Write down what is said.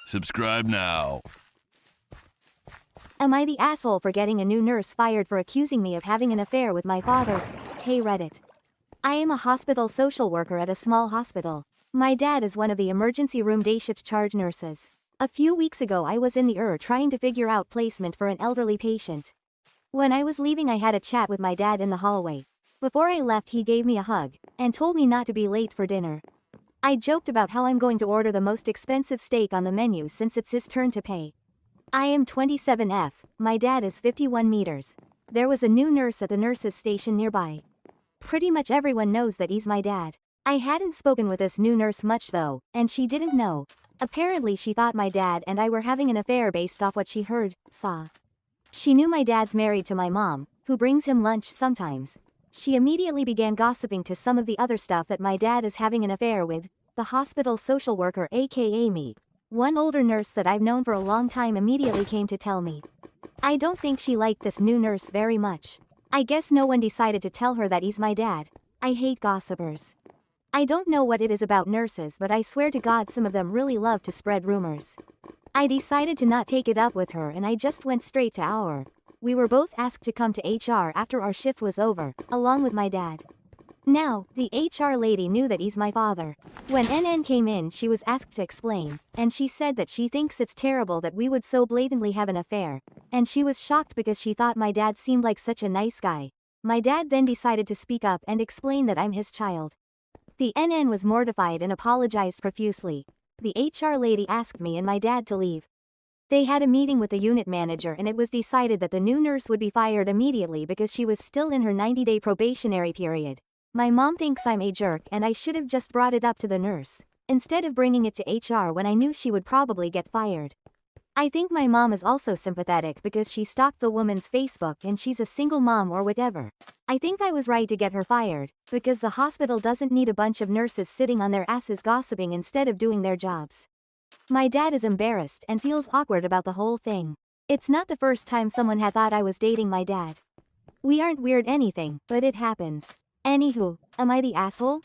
Subscribe now. Am I the asshole for getting a new nurse fired for accusing me of having an affair with my father? Hey Reddit. I am a hospital social worker at a small hospital. My dad is one of the emergency room day shift charge nurses. A few weeks ago I was in the trying to figure out placement for an elderly patient. When I was leaving I had a chat with my dad in the hallway. Before I left he gave me a hug, and told me not to be late for dinner. I joked about how I'm going to order the most expensive steak on the menu since it's his turn to pay. I am 27F, my dad is 51 meters. There was a new nurse at the nurses' station nearby. Pretty much everyone knows that he's my dad. I hadn't spoken with this new nurse much though, and she didn't know. Apparently she thought my dad and I were having an affair based off what she heard, saw. She knew my dad's married to my mom, who brings him lunch sometimes. She immediately began gossiping to some of the other stuff that my dad is having an affair with, the hospital social worker aka me. One older nurse that I've known for a long time immediately came to tell me. I don't think she liked this new nurse very much. I guess no one decided to tell her that he's my dad. I hate gossipers. I don't know what it is about nurses but I swear to God some of them really love to spread rumors. I decided to not take it up with her and I just went straight to our. We were both asked to come to HR after our shift was over, along with my dad. Now, the HR lady knew that he's my father. When NN came in she was asked to explain, and she said that she thinks it's terrible that we would so blatantly have an affair, and she was shocked because she thought my dad seemed like such a nice guy. My dad then decided to speak up and explain that I'm his child. The NN was mortified and apologized profusely. The HR lady asked me and my dad to leave. They had a meeting with the unit manager and it was decided that the new nurse would be fired immediately because she was still in her 90-day probationary period. My mom thinks I'm a jerk and I should have just brought it up to the nurse, instead of bringing it to HR when I knew she would probably get fired. I think my mom is also sympathetic because she stalked the woman's Facebook and she's a single mom or whatever. I think I was right to get her fired, because the hospital doesn't need a bunch of nurses sitting on their asses gossiping instead of doing their jobs. My dad is embarrassed and feels awkward about the whole thing. It's not the first time someone had thought I was dating my dad. We aren't weird anything, but it happens. Anywho, am I the asshole?